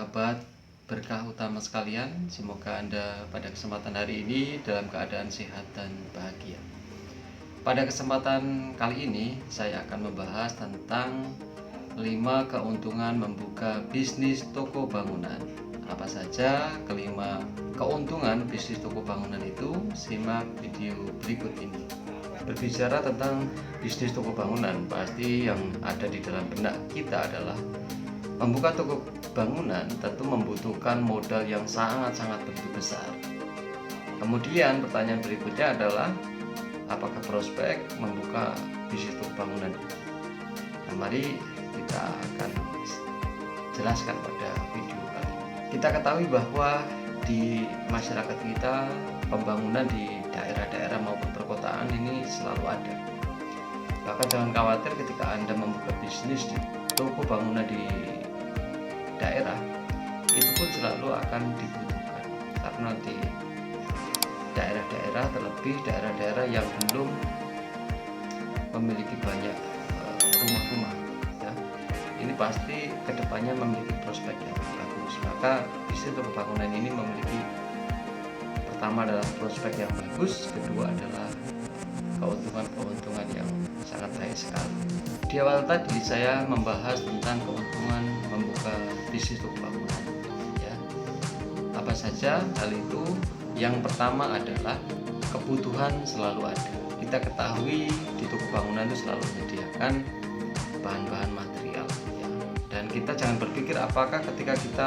sahabat berkah utama sekalian, semoga Anda pada kesempatan hari ini dalam keadaan sehat dan bahagia. Pada kesempatan kali ini saya akan membahas tentang 5 keuntungan membuka bisnis toko bangunan. Apa saja kelima keuntungan bisnis toko bangunan itu? Simak video berikut ini. Berbicara tentang bisnis toko bangunan, pasti yang ada di dalam benak kita adalah membuka toko bangunan tentu membutuhkan modal yang sangat-sangat begitu besar. Kemudian pertanyaan berikutnya adalah apakah prospek membuka bisnis toko bangunan? Nah, mari kita akan jelaskan pada video kali ini. Kita ketahui bahwa di masyarakat kita pembangunan di daerah-daerah maupun perkotaan ini selalu ada. Maka jangan khawatir ketika Anda membuka bisnis di toko bangunan di daerah, itu pun selalu akan dibutuhkan karena di daerah-daerah, terlebih daerah-daerah yang belum memiliki banyak rumah-rumah ya, ini pasti kedepannya memiliki prospek yang bagus. Maka bisnis toko bangunan ini memiliki, pertama adalah prospek yang bagus, kedua adalah keuntungan-keuntungan yang sangat baik sekali. Di awal tadi saya membahas tentang keuntungan membuka bisnis toko bangunan ya. Apa saja hal itu? Yang pertama adalah kebutuhan selalu ada. Kita ketahui di toko bangunan itu selalu menyediakan bahan-bahan material ya. Dan kita jangan berpikir apakah ketika kita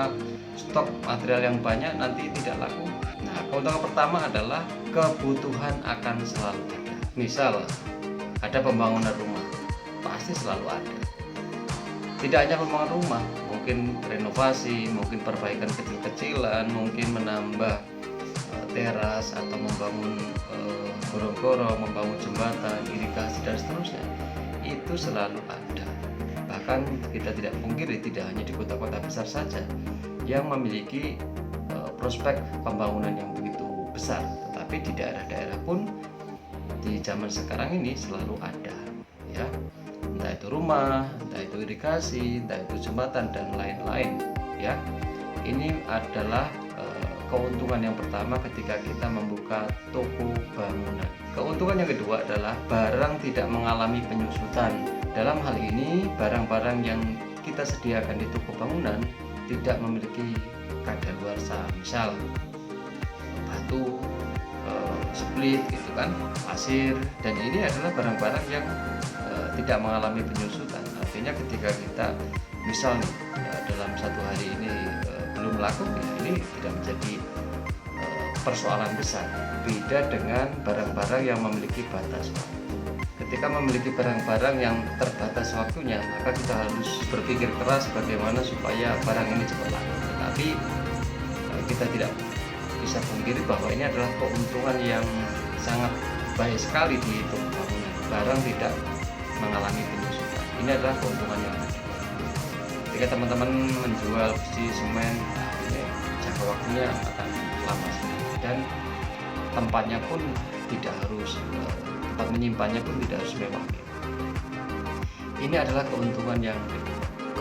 stok material yang banyak nanti tidak laku. Nah, keuntungan pertama adalah kebutuhan akan selalu ada. Misal ada pembangunan rumah, pasti selalu ada. Tidak hanya pembangunan rumah, mungkin renovasi, mungkin perbaikan kecil-kecilan, mungkin menambah teras atau membangun gorong-gorong, membangun jembatan, irigasi dan seterusnya. Itu selalu ada. Bahkan kita tidak pungkiri, tidak hanya di kota-kota besar saja yang memiliki prospek pembangunan yang begitu besar, tetapi di daerah-daerah pun di zaman sekarang ini selalu ada ya, entah itu rumah, entah itu irigasi, entah itu jembatan dan lain-lain ya. Ini adalah keuntungan yang pertama ketika kita membuka toko bangunan. Keuntungan yang kedua adalah barang tidak mengalami penyusutan. Dalam hal ini barang-barang yang kita sediakan di toko bangunan tidak memiliki kadaluarsa, misal batu, split gitu kan, pasir, dan ini adalah barang-barang yang tidak mengalami penyusutan. Artinya ketika kita misal dalam satu hari ini belum laku, ini tidak menjadi persoalan besar. Beda dengan barang-barang yang memiliki batas waktu. Ketika memiliki barang-barang yang terbatas waktunya, maka kita harus berpikir keras bagaimana supaya barang ini cepat laku. Tetapi kita tidak bisa pungkiri bahwa ini adalah keuntungan yang sangat baik sekali di toko bangunan. Barang tidak mengalami penyusutan. Ini adalah keuntungan yang kedua. Ketika teman-teman menjual biji semen, ini jangka waktunya akan lama sekali dan tempatnya pun tidak harus, tempat menyimpannya pun tidak harus mewah. Ini adalah keuntungan yang kedua.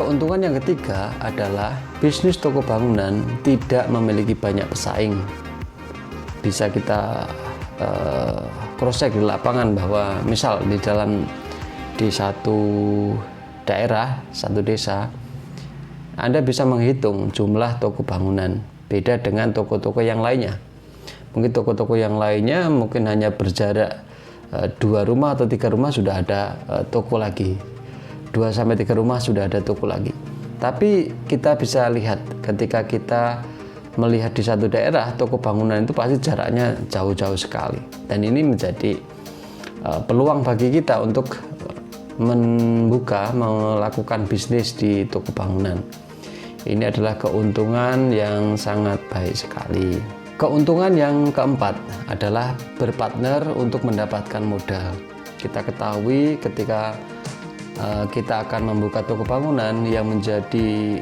Keuntungan yang ketiga adalah bisnis toko bangunan tidak memiliki banyak pesaing. Bisa kita cross check di lapangan bahwa misal di satu daerah, satu desa, Anda bisa menghitung jumlah toko bangunan. Beda dengan toko-toko yang lainnya. Mungkin toko-toko yang lainnya mungkin hanya berjarak 2 rumah atau 3 rumah sudah ada toko lagi. 2-3 rumah sudah ada toko lagi. Tapi kita bisa lihat ketika kita melihat di satu daerah toko bangunan itu pasti jaraknya jauh-jauh sekali. Dan ini menjadi peluang bagi kita untuk melakukan bisnis di toko bangunan. Ini adalah keuntungan yang sangat baik sekali. Keuntungan yang keempat adalah berpartner untuk mendapatkan modal. Kita ketahui ketika kita akan membuka toko bangunan, yang menjadi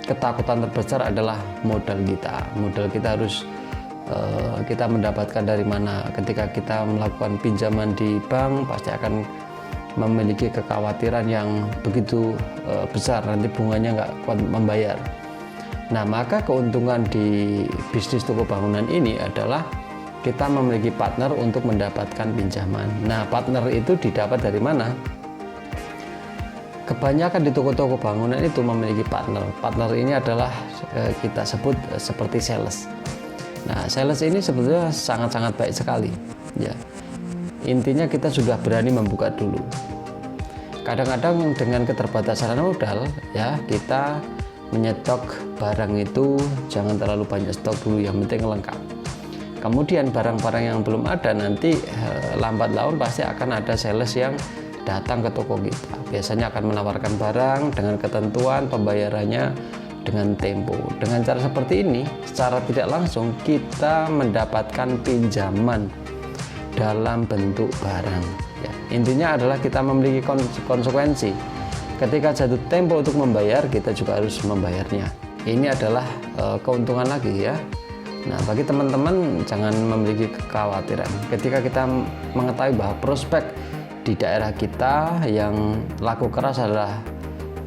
ketakutan terbesar adalah modal kita. Modal kita harus kita mendapatkan dari mana. Ketika kita melakukan pinjaman di bank, pasti akan memiliki kekhawatiran yang begitu besar, nanti bunganya nggak kuat membayar. Nah, maka keuntungan di bisnis toko bangunan ini adalah kita memiliki partner untuk mendapatkan pinjaman. Nah, partner itu didapat dari mana? Kebanyakan di toko-toko bangunan itu memiliki partner. Partner ini adalah kita sebut seperti sales. Nah, sales ini sebetulnya sangat-sangat baik sekali. Ya, intinya kita sudah berani membuka dulu. Kadang-kadang dengan keterbatasan modal, ya kita menyetok barang itu jangan terlalu banyak stok dulu, yang penting lengkap. Kemudian barang-barang yang belum ada nanti lambat laun pasti akan ada sales yang datang ke toko kita. Biasanya akan menawarkan barang dengan ketentuan pembayarannya dengan tempo. Dengan cara seperti ini, secara tidak langsung kita mendapatkan pinjaman dalam bentuk barang. Ya, intinya adalah kita memiliki konsekuensi. Ketika jatuh tempo untuk membayar, kita juga harus membayarnya. Ini adalah keuntungan lagi ya. Nah, bagi teman-teman jangan memiliki kekhawatiran. Ketika kita mengetahui bahwa prospek di daerah kita yang laku keras adalah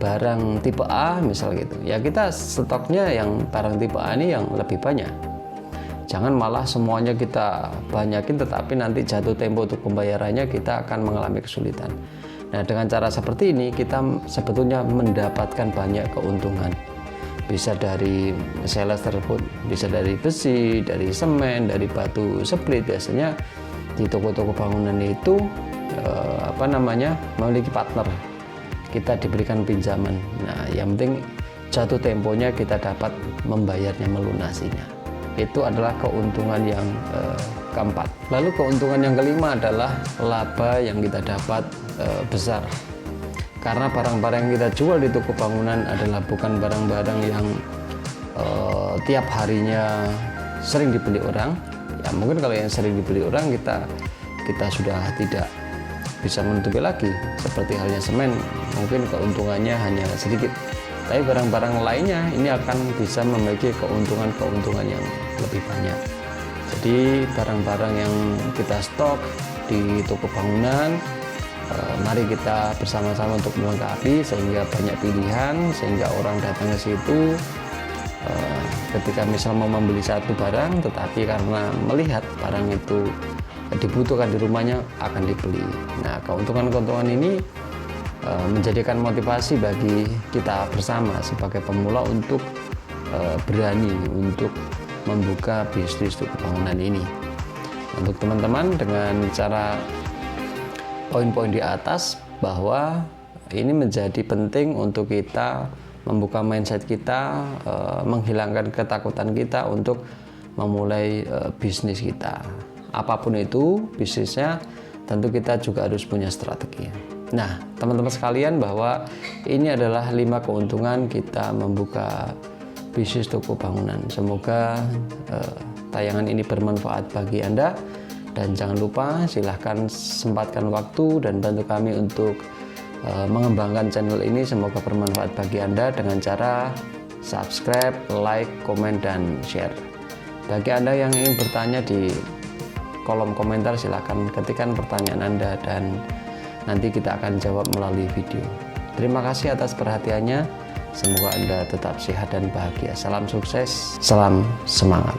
barang tipe A misal gitu, ya kita stoknya yang barang tipe A ini yang lebih banyak. Jangan malah semuanya kita banyakin tetapi nanti jatuh tempo untuk pembayarannya kita akan mengalami kesulitan. Nah, dengan cara seperti ini kita sebetulnya mendapatkan banyak keuntungan. Bisa dari sales tersebut, bisa dari besi, dari semen, dari batu split. Biasanya di toko-toko bangunan itu memiliki partner. Kita diberikan pinjaman. Nah, yang penting jatuh temponya kita dapat membayarnya, melunasinya. Itu adalah keuntungan yang keempat. Lalu keuntungan yang kelima adalah laba yang kita dapat besar. Karena barang-barang yang kita jual di toko bangunan adalah bukan barang-barang yang tiap harinya sering dibeli orang. Ya mungkin kalau yang sering dibeli orang kita sudah tidak bisa menutupi lagi. Seperti halnya semen, mungkin keuntungannya hanya sedikit. Tapi barang-barang lainnya ini akan bisa memiliki keuntungan yang lebih banyak. Jadi barang-barang yang kita stok di toko bangunan, mari kita bersama-sama untuk melengkapi sehingga banyak pilihan, sehingga orang datang ke situ ketika misal mau membeli satu barang, tetapi karena melihat barang itu dibutuhkan di rumahnya akan dibeli. Nah, keuntungan-keuntungan ini menjadikan motivasi bagi kita bersama sebagai pemula untuk berani untuk membuka bisnis toko bangunan ini. Untuk teman-teman, dengan cara poin-poin di atas bahwa ini menjadi penting untuk kita membuka mindset kita, menghilangkan ketakutan kita untuk memulai bisnis kita. Apapun itu bisnisnya, tentu kita juga harus punya strategi. Nah, teman-teman sekalian, bahwa ini adalah 5 keuntungan kita membuka bisnis toko bangunan. Semoga tayangan ini bermanfaat bagi Anda, dan jangan lupa silahkan sempatkan waktu dan bantu kami untuk mengembangkan channel ini. Semoga bermanfaat bagi Anda dengan cara subscribe, like, komen, dan share. Bagi Anda yang ingin bertanya di kolom komentar, silahkan ketikkan pertanyaan Anda dan nanti kita akan jawab melalui video. Terima kasih atas perhatiannya. Semoga Anda tetap sehat dan bahagia. Salam sukses, salam semangat.